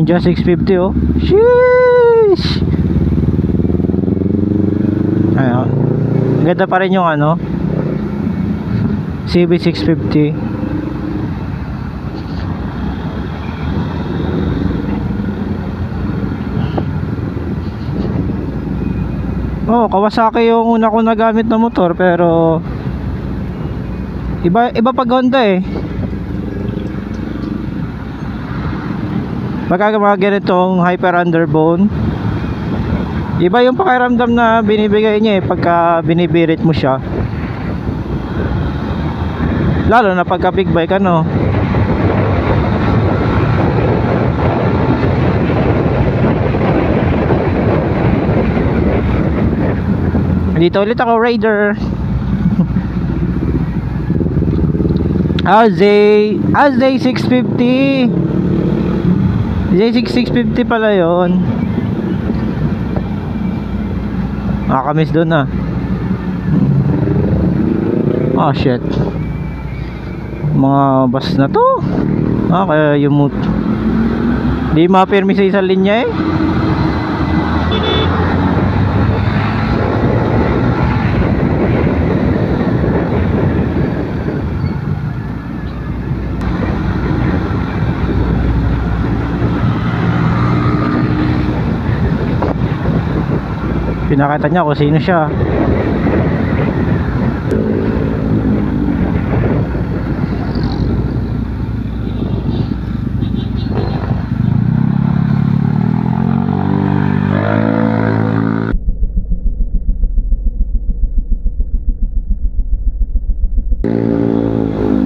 Ninja 650 oh. Sheesh. Ayun. Ganda pa rin yung ano, CB650. Oh, Kawasaki yung una ko nagamit na motor, pero iba pag Honda eh. Pagka mga ganitong Hyper Underbone, iba yung pakiramdam na binibigay niya eh pagka binibirit mo siya. Lalo na pagka big bike ano. Dito ulit ako, Raider. Z650. Z650 pala yun. Nakakamiss doon ah. Oh shit. Mga bus na to. Kaya yung di mapirmi sa isang linya eh. Pinakita niya kung sino siya.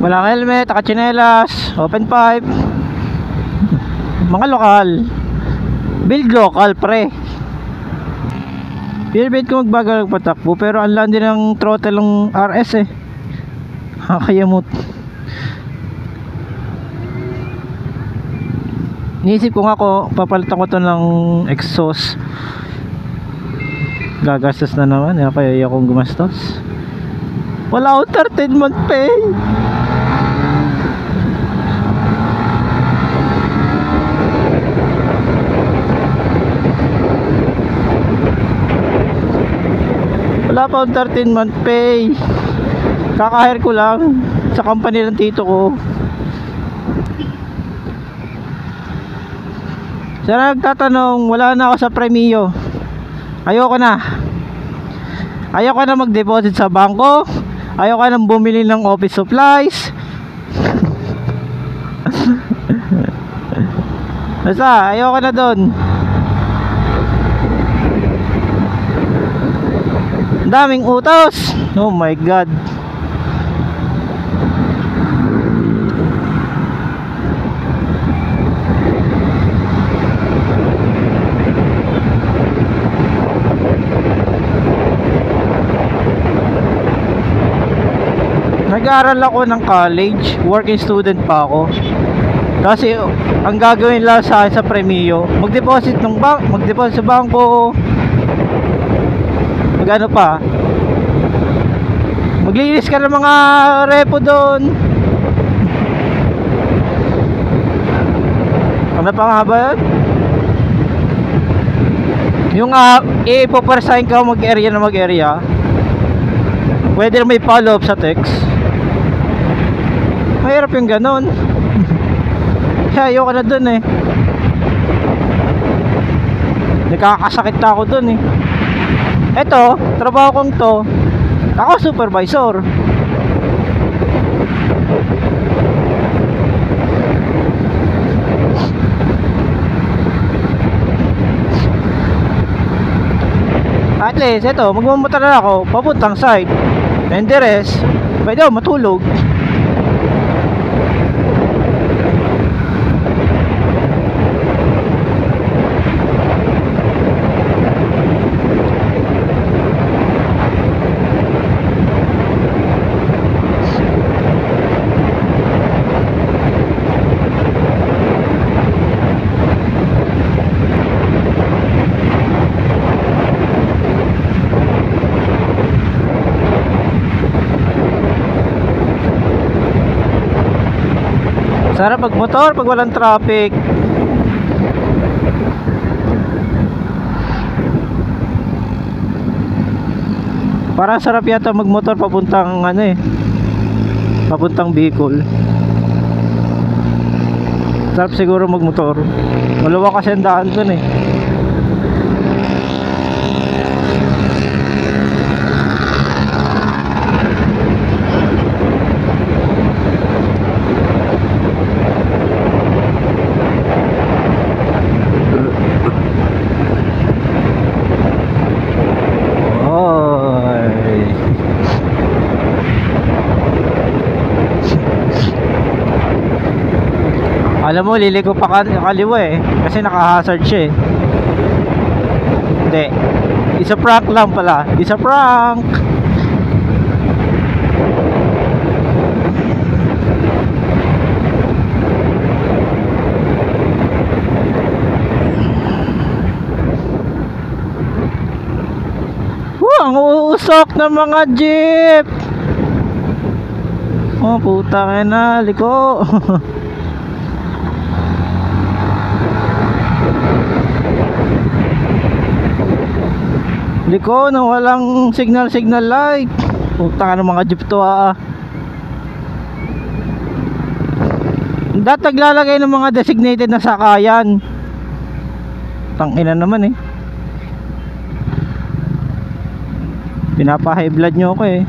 Walang helmet, nakatsinelas, open pipe. Mga lokal. Build local pre. Pinabit ko magbagal patakbo, pero ang landi ng throttle ng RS eh. Nakakayamot. Niisip ko nga ko papalitan ko to ng exhaust. Gagastos na naman, kaya akong gumastos. Wala akong 13-month pay. Wala pa akong 13-month pay. Kaka-hire ko lang sa company ng tito ko. Sana nagtatanong, wala na ako sa Premio. Ayoko na mag-deposit sa bangko. Ayoko na bumili ng office supplies. Basta ayoko na doon. Daming utos. Oh my god. Nag-aaral ako ng college, working student pa ako. Kasi ang gagawin lang sa akin sa Premio, mag-deposit sa bangko. Magano pa? Maglinis ka ng mga repo doon. Ano pa nga ba yun? Yung ipopersign ka mag-area na mag-area. Pwede na may follow up sa text. Mahirap yung ganon. Kaya ayoko na dun eh. Nakakasakit na ako dun eh. Eto, trabaho kong to, ako supervisor. At least, eto, magmamotor na ako papuntang side. And the rest, pwede ako matulog. Sarap magmotor pag walang traffic. Parang sarap yata magmotor papuntang ano eh, papuntang Bicol. Sarap siguro magmotor. Maluwag kasi ang daan dun eh. Oy. Alam mo, liliko pa kaliwa eh. Kasi naka-hazard siya eh. Hindi. Isa prank lang pala. Isa prank. Ang uusok ng mga jeep. Oh, puta na, liko. Liko na walang signal light. Puta ng mga jeep to ah. Dapat naglalagay ng mga designated na sakayan. Tangina naman eh. Pinapa-high blood nyo ako eh.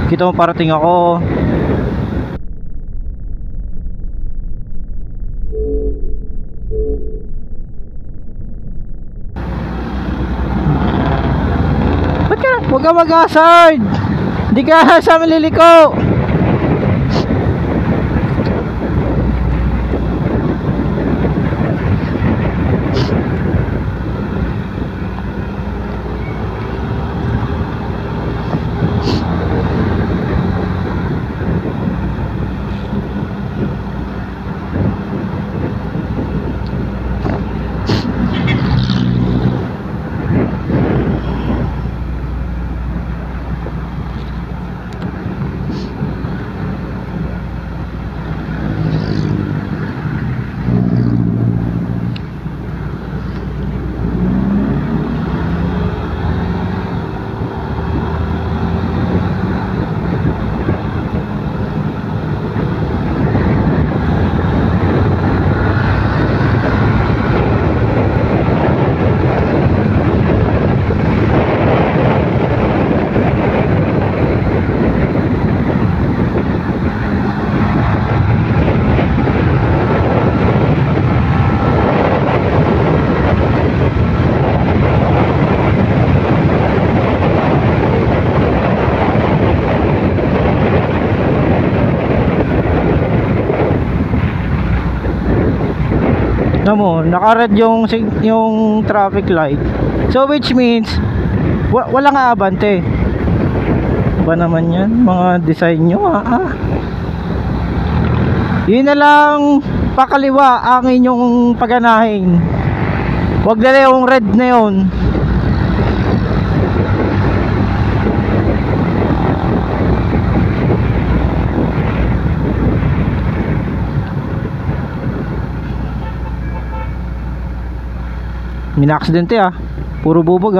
Kita mo parating ako. Ba't ka? Huwag ka mag-hazard. Hindi ka sa maliliko. Mo, naka-red yung traffic light. So which means walang aabante. Ba naman 'yan, mga design nyo Yun na lang pakaliwa ang inyong paganahin. Wag na yung red na yun. Mina-aksidente puro bubog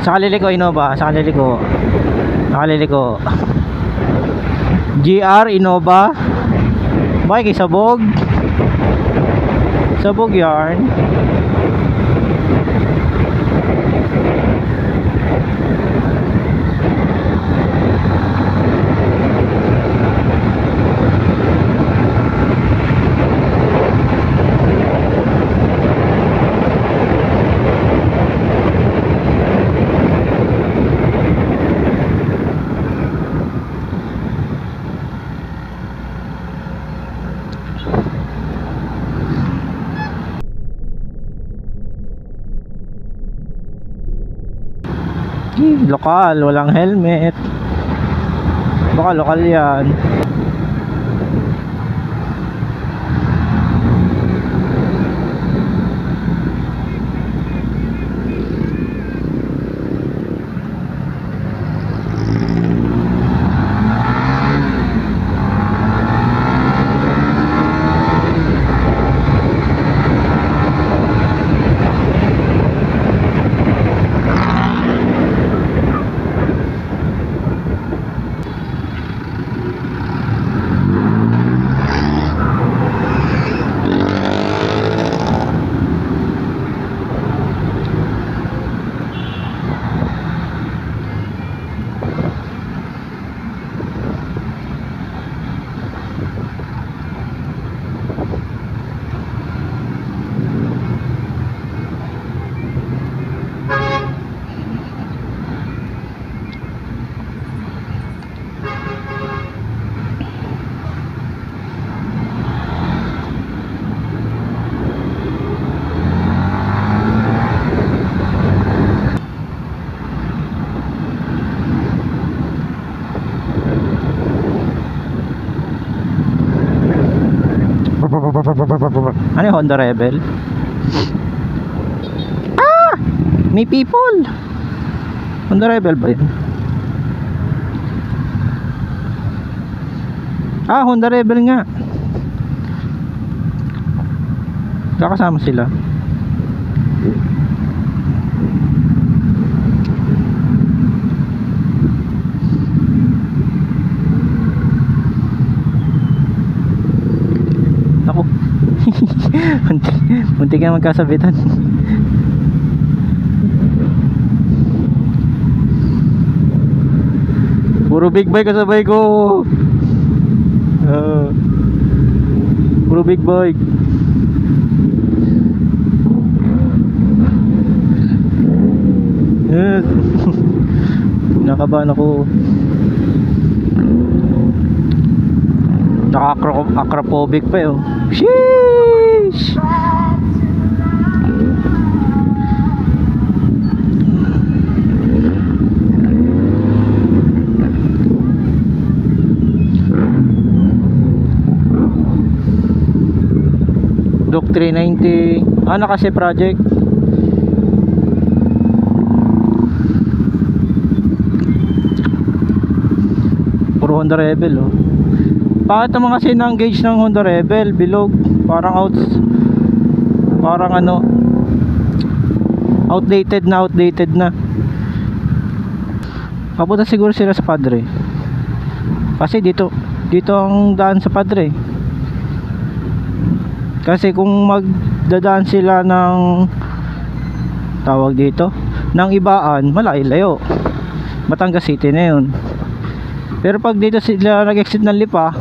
Sa kaliliko Innova, sa kaliliko. Nakaliliko. GR Innova. Bike sabog. Sabog yarn. lokal, walang helmet. Baka lokal yan. Ano yung Honda Rebel? Ah! May people! Honda Rebel ba yun? Ah, Honda Rebel nga. Kakasama sila. Ako. Muntik na magkasabitan. Puro big bike kasabay ko. Puro big bike. Yes. Nakabahan ako. Acrophobic pa yun. Sheesh! Duke 390. Ano kasi project? Puro Honda Rebel oh. Bakit naman kasi na-engage ng Honda Rebel? Bilog. Parang outdated na. Papunta siguro sila sa Padre. Kasi dito ang daan sa Padre. Kasi kung magdadaan sila ng tawag dito ng Ibaan, malayo. Batangas City na yun. Pero pag dito sila nag-exit ng Lipa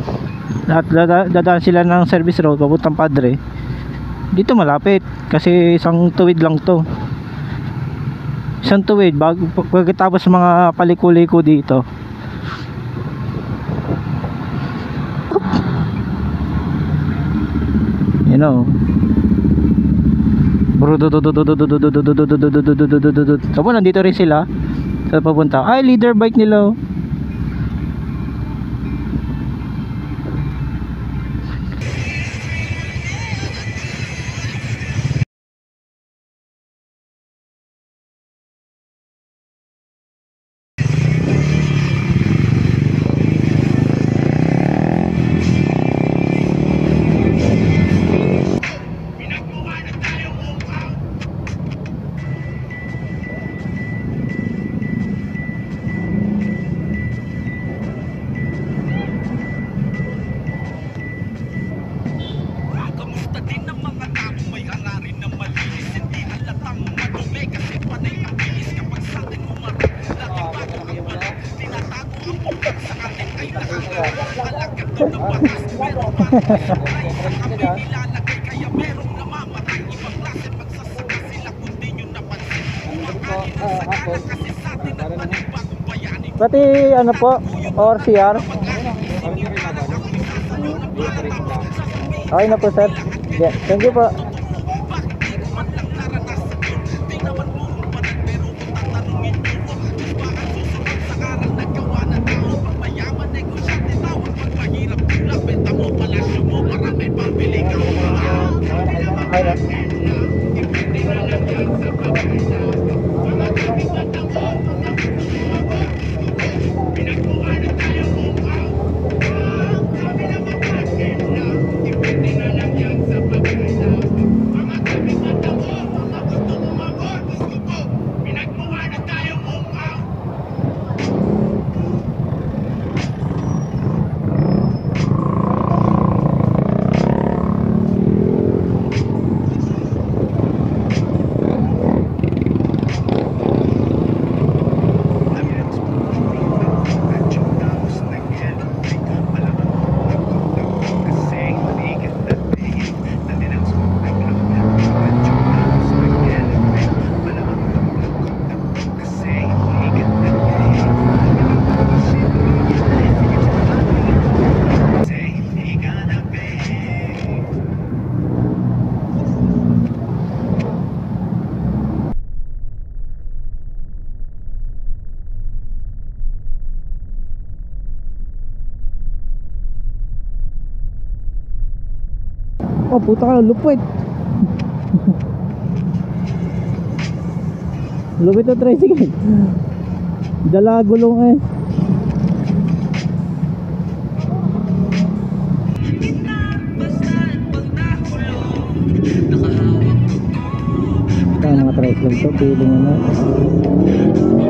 at dadaan sila ng service road papuntang Padre, dito malapit kasi isang tuwid lang to. Isang tuwid pagkatapos mga paliko-liko dito. You know, tapos nandito rin sila sa papunta. Ay, leader bike nila. Pati ano po, or CR? Okay na po sir. Yeah, thank you po. Oh, puta ka, lupit. Lupit na tricycle. Dala gulong eh. Ito ang mga tricycle to, feeling ano,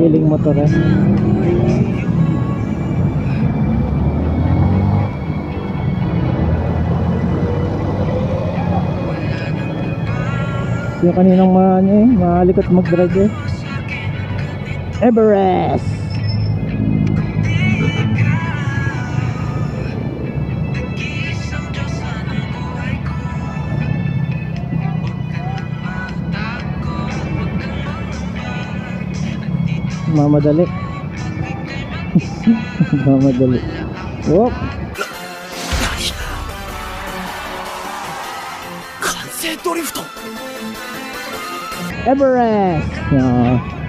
feeling motor eh. Yung kaninang malikot mag-drive eh. Everest! Mamadali. Mamadali. Whoop! Everest! Yeah.